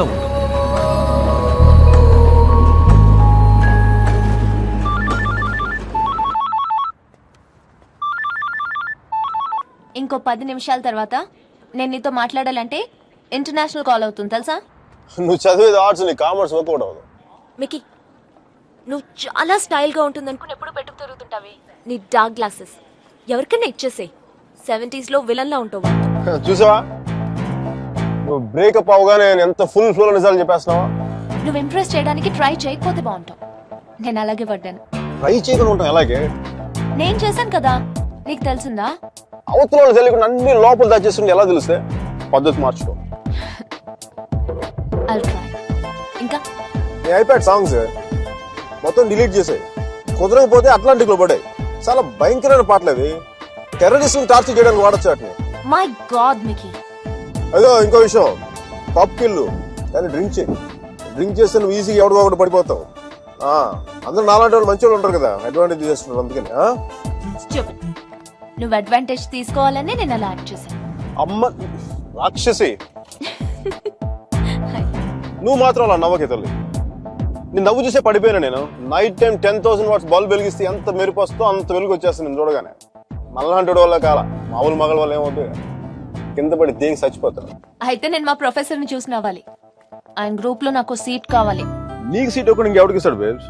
సేఫ్గా ఉంటుంది. ఇంకో 10 నిమిషాల తర్వాత నేను నీతో మాట్లాడాలంటే ఇంటర్నేషనల్ కాల్ అవుతుంది తెలుసా? నువ్వు చదివేది ఆర్ట్స్, నీ కామర్స్ వర్కౌట్ అవ్వదు. మికి నువ్వు చాలా స్టైల్గా ఉంటుంది అనుకుని ఎప్పుడు పెట్టుకు తిరుగుతుంటావి. నీ డార్క్ గ్లాసెస్ ఎవరికైనా ఇచ్చేసే. 70s లో విలన్లా ఉంటావు. చూసావా, నువ్వు బ్రేకప్ అవగానే నేను ఎంత ఫుల్ ఫ్లో నిజాలు చెప్పేస్తున్నావా? నువ్వు ఇంప్రెస్ చేయడానికి ట్రై చేయకపోతే బాగుంటావు. నేను అలాగే పడ్డాను. ట్రై చేయకుండా ఉంటాం ఎలాగే? నేను చేశాను కదా, నీకు తెలిసిందా? అవతల తెలియకుండా అన్ని లోపల దాచేస్తుంటే ఎలా తెలిస్తే? పద్ధతి మార్చుకో. ఇంకా నీ ఐప్యాడ్ సాంగ్స్ మొత్తం డిలీట్ చేసాయి. కుదరకపోతే అట్లాంటిక్ లో పడాయి. చాలా భయంకరమైన పాటలు అవి. టెర్రరిస్ట్ టార్చర్ చేయడానికి వాడచ్చు వాటిని. My God Mickey. అదో ఇంకో విషయం, పబ్ కిల్లు కానీ డ్రింక్ చేయి. డ్రింక్ చేస్తే నువ్వు ఈజీగా ఎవడో ఒకటి పడిపోతావు. అందరూ నాలాంటి వాళ్ళు మంచి వాళ్ళు ఉంటారు కదా, అడ్వాంటేజ్ చేస్తున్నారు. అందుకని నువ్వు అడ్వాంటేజ్ తీసుకోవాలని నేను అలా యాక్ట్ చేశాను. అమ్మ రాక్షసి, నువ్వు మాత్రం అలా నవ్వకే తల్లి. నేను నవ్వు చూసే పడిపోయినా. నేను నైట్ టైం 10,000 వాట్స్ బల్బ్ వెలిగిస్తే ఎంత మెరుపు వస్తుందో అంత వెలుగు వచ్చేస్తాను నేను చూడగానే. మళ్ళాంటి వల్ల కాల మామూలు మగల వల్ల ఏమవుతుంది, కింద పడి దేనికి చచ్చిపోతాను. అయితే నేను మా ప్రొఫెసర్ ని చూసి నవ్వాలి. ఆయన గ్రూప్ లో నాకు సీట్ కావాలి. నీకు సీట్ ఒకటి ఇంకెవడికి ఇస్తాడు బేబ్స్?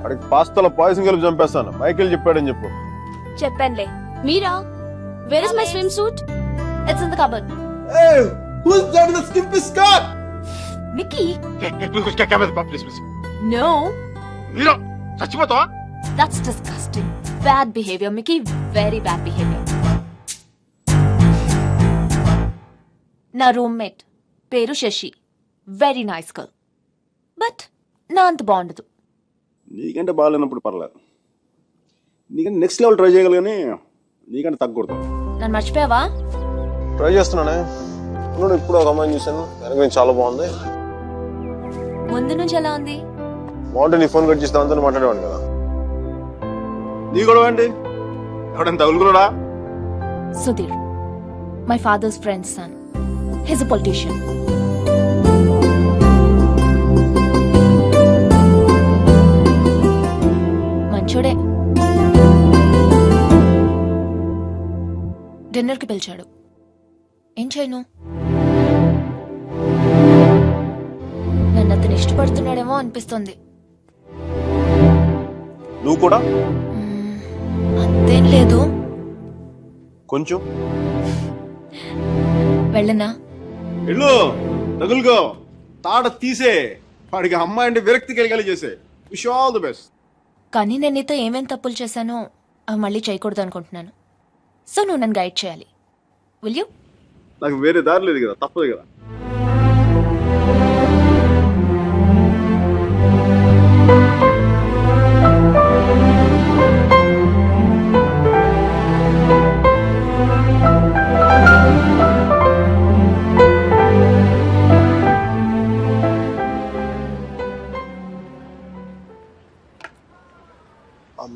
వాడికి పాస్తాలో పాయసం కలిపి చంపేస్తాను. మైకేల్ చెప్పాడని చెప్పు. చెప్పానులే. Meera, where is my swimsuit? It's in the cupboard. Hey, who's that in the skimpy skirt? Mickey. Please. No. Mira, చచ్చిపోతావా? That's disgusting. Bad behavior, Mickey. Very bad behavior. నా రూమ్మేట్ పేరు Shashi. Very nice girl. But నా అంత బాగుండదు. నీకంటే బాగాలేనప్పుడు పర్లేదు. నీకంటే నెక్స్ట్ లెవెల్ ట్రై చేయగలి, కానీ నీకంటే తగ్గకూడదు. నన్ను మర్చిపోయావా? ట్రై చేస్తున్నానే. ఇప్పుడు ఒక అమ్మాయిని చూశాను, వెనక చాలా బాగుంది. ముందు నుంచి ఎలా ఉంది? బాగుంటే నీ ఫోన్ కట్ చేసి దాంతో మాట్లాడేవాడు కదా. నీ కూడా అండి ఎవడైనా తగులుకున్నాడా? Sudheer, my father's friend's son. He's a politician. మంచోడే. డిన్నర్ కి పిలిచాడు. ఏం చేయను? నన్ను అతను ఇష్టపడుతున్నాడేమో అనిపిస్తుంది. నువ్వు కూడా అంతేం లేదు. కొంచెం వెళ్ళనా? వెళ్ళు, తగులుకో, తాట తీసే. వాడికి అమ్మాయి అంటే విరక్తి కలిగేలా చేసే. Wish all the best. కానీ నేను నీతో ఏమేం తప్పులు చేశానో అవి మళ్ళీ చేయకూడదు అనుకుంటున్నాను. సో నువ్వు నన్ను గైడ్ చేయాలి. Will you? నాకు వేరే దారి లేదు కదా, తప్పదు కదా.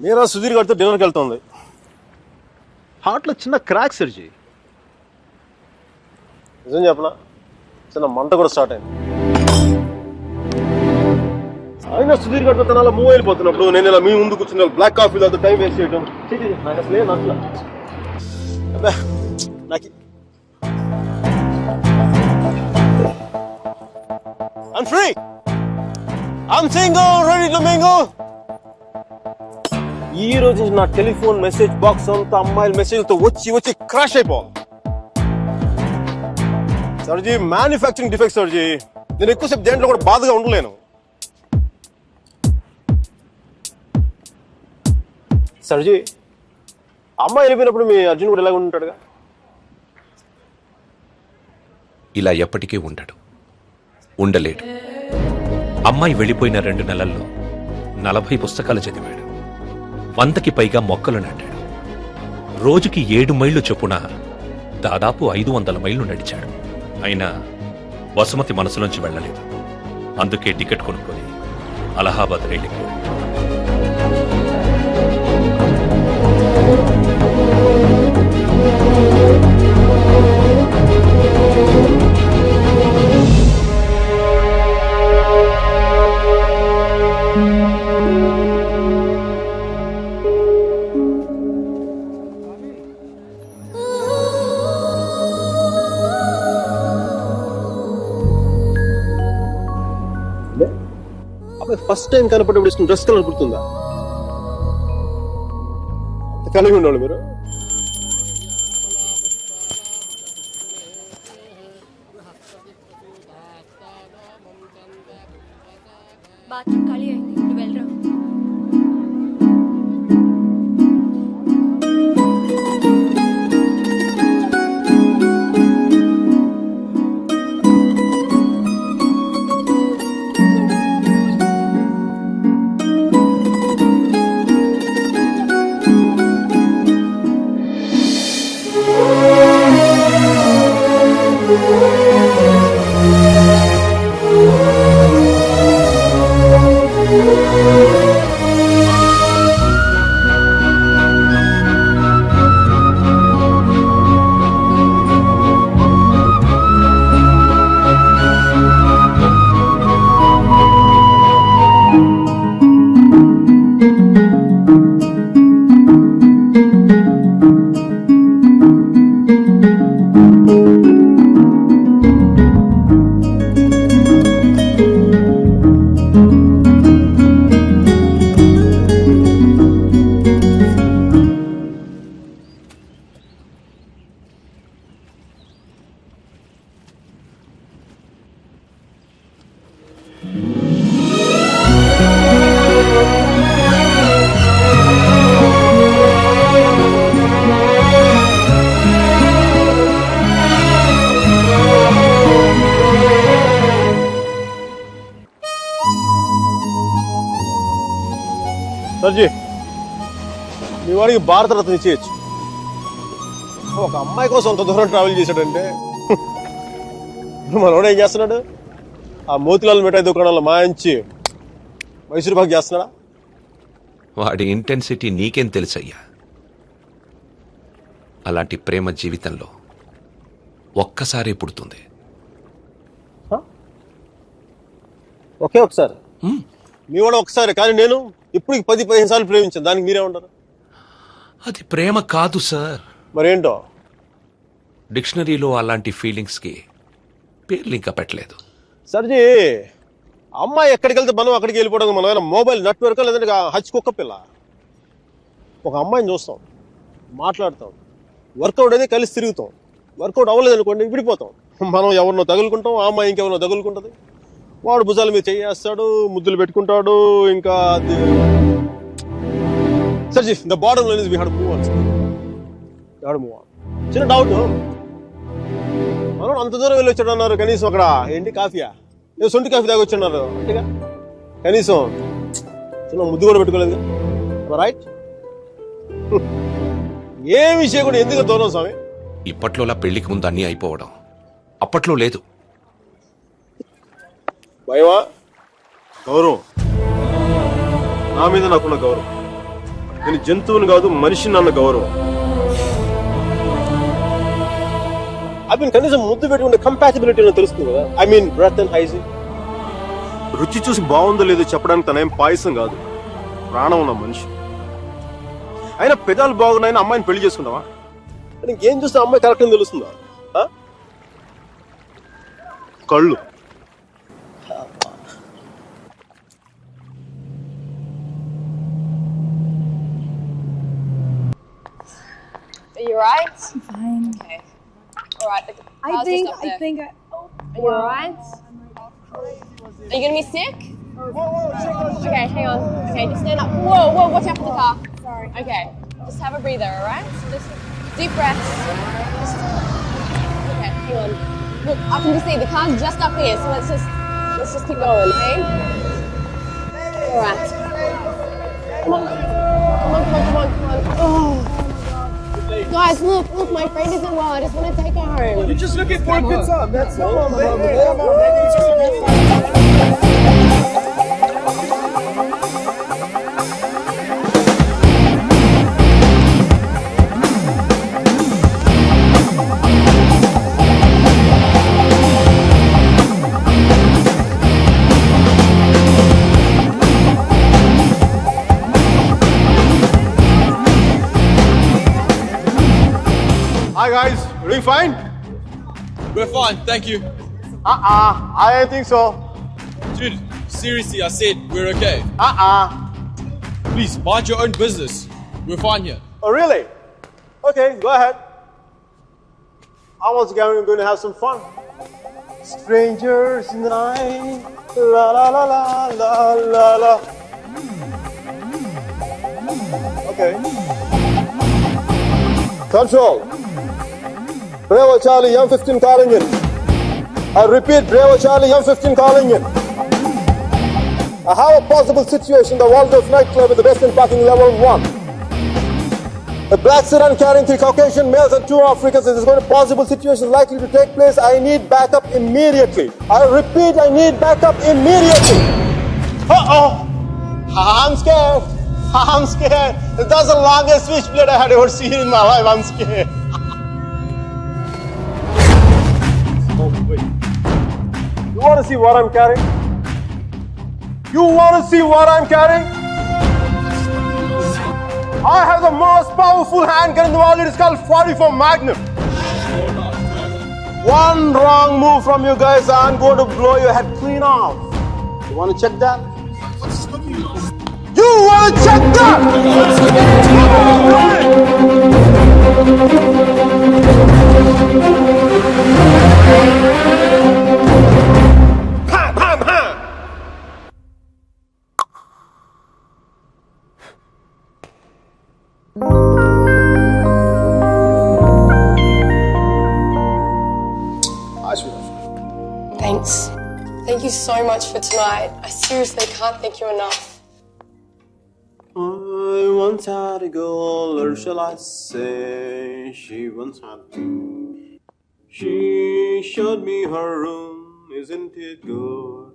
మీరా సుధీర్ గారితో డిన్నర్కి వెళ్తుంది. హార్ట్లో చిన్న క్రాక్ సర్జీ. నిజం చెప్పనా, చిన్న మంట కూడా స్టార్ట్ అయింది. అయినా సుధీర్ గారితో తన అలా మూవ్ అయిపోతున్నప్పుడు నేను ఇలా మీ ముందు కూర్చున్న బ్లాక్ కాఫీ తో టైం వేస్ట్ చేయడం నాకు అసలు ఏం నచ్చలా. నాకు I'm free. I'm single, ready to mingle. ఈ రోజు నా టెలిఫోన్ మెసేజ్ బాక్స్ అంతా అమ్మాయిల మెసేజ్లతో వచ్చి క్రాష్ అయిపోవాలి. సర్జీ, మ్యానుఫ్యాక్చరింగ్ డిఫెక్ట్ సర్జీ. నేను ఎక్కువసేపు దేంట్లో కూడా బాధగా ఉండలేను. సర్జీ, అమ్మాయి వెళ్ళిపోయినప్పుడు మీ అర్జున్ కూడా ఎలాగ ఉంటాడుగా? ఇలా ఎప్పటికీ ఉండడు, ఉండలేడు. అమ్మాయి వెళ్ళిపోయిన 2 నెలల్లో 40 పుస్తకాలు చదివాడు. 100కి పైగా మొక్కలు నాటాడు. రోజుకి 7 మైళ్ళు చొప్పున దాదాపు 500 మైళ్ళు నడిచాడు. అయినా వసుమతి మనసులోంచి వెళ్ళలేదు. అందుకే టికెట్ కొనుక్కొని అలహాబాద్ రైలుకి ఫస్ట్ టైం కనపడేప్పుడు ఇష్టం డ్రెస్ కలర్ గుర్తుందా? కలిగి ఉండేవాళ్ళు మీరు. బాత్రూమ్ ఖాళీ అయింది, నువ్వు వెళ్ళరా. సర్జీ, మీ వాడికి భారతరత్న ఇచ్చేయచ్చు. ఒక అమ్మాయి కోసం అంత దూరం ట్రావెల్ చేశాడంటే మనోడు ఏం చేస్తున్నాడు? ఆ మోతిలాల్ మిఠాయి దుకాణంలో మాయించి మైసూరు పాక్ చేస్తున్నాడా? వాడి ఇంటెన్సిటీ నీకేం తెలుసయ్యా? అలాంటి ప్రేమ జీవితంలో ఒక్కసారి పుడుతుంది. ఒకే ఒకసారి మీ వాడు ఒకసారి, కానీ నేను ఇప్పుడు 10-15 సార్లు ప్రేమించాను. దానికి మీరేమంటారు? అది ప్రేమ కాదు సార్. మరేంటో? డిక్షనరీలో అలాంటి ఫీలింగ్స్కి పేర్లు ఇంకా పెట్టలేదు. సర్జీ, అమ్మాయి ఎక్కడికి వెళ్తే మనం అక్కడికి వెళ్ళిపోవడం. మనం ఏమైనా మొబైల్ నెట్వర్క్ లేదంటే హచ్ కుక్క పిల్ల. ఒక అమ్మాయిని చూస్తాం, మాట్లాడతాం, వర్కౌట్ అయితే కలిసి తిరుగుతాం. వర్కౌట్ అవ్వలేదు అనుకోండి, విడిపోతాం. మనం ఎవరినో తగులుకుంటాం, ఆ అమ్మాయి ఇంకెవరినో తగులుకుంటుంది. వాడు భుజాల మీద చేయేస్తాడు, ముద్దులు పెట్టుకుంటాడు. ఇంకా సర్జీ, the bottom line is we have to move on. చిన్న డౌట్, మనం అంత దూరం వెళ్ళి వచ్చాడు అన్నారు, కనీసం అక్కడ ఏంటి కాఫీయా, ఏదో సొంటి కాఫీ తాగి వచ్చున్నారు అంతేగా, కనీసం చిన్న ముద్దు కూడా పెట్టుకోలేదు. రైట్? ఏ విషయం కూడా ఎందుకు దూరం స్వామి? ఇప్పట్లోలా పెళ్లికి ముందు అన్నీ అయిపోవడం అప్పట్లో లేదు. భయమా? గౌరవం, నా మీద నాకున్న గౌరవం. నేను జంతువుని కాదు, మనిషిని అన్న గౌరవం. అవి కనీసం ముద్దు పెట్టుకుంటే కంపాటిబిలిటీ తెలుస్తుంది కదా. I mean breath and hygiene. రుచి చూసి బాగుందో లేదో చెప్పడానికి తనేం పాయసం కాదు, ప్రాణం ఉన్న మనిషి. అయినా పెదాలు బాగున్నాయని అమ్మాయిని పెళ్లి చేసుకుందామా? ఇంకేం చూస్తే అమ్మాయి కరెక్ట్ అని తెలుస్తుందా? కళ్ళు. Are you alright? I'm fine. Okay. Alright. I think. Are you alright? Are you gonna be sick? Okay, hang on. Okay, just stand up. Whoa, watch out for the car. Sorry. Okay, just have a breather, alright? Just deep breaths. Okay, hang on. Look, I can just see the car's just up here, so let's just keep going, okay? Alright. Come on. Oh. Guys, look, my friend isn't well. I just want to take her home. You're just looking for a good time. That's all. Hi guys, doing fine? We're fine, thank you. I think so. Dude, Seriously, I said we're okay. Please. Mind your own business. We're fine here. Oh, really? Okay, go ahead. I'm also going to have some fun. Strangers night, la la la la la la la. Okay. Control. Bravo Charlie, M15 calling in. I repeat, Bravo Charlie, M15 calling in. I have a possible situation, the Waldorf nightclub in the Western Parking Level 1. A black sedan carrying 3 Caucasian males and 2 Africans. Is going to possible situation likely to take place. I need backup immediately. I repeat, I need backup immediately. Uh-oh. I'm scared. I'm scared. That's the longest switchblade I had ever seen in my life. I'm scared. Oh, wait. You want to see what I'm carrying? You want to see what I'm carrying? I have the most powerful handgun in the world. It is called 44 Magnum. One wrong move from you guys, I'm going to blow your head clean off. You want to check that? You want to check that? Thanks. Thank you so much for tonight. I seriously can't thank you enough. I once had a girl, or shall I say, she once had two. She showed me her room, isn't it good?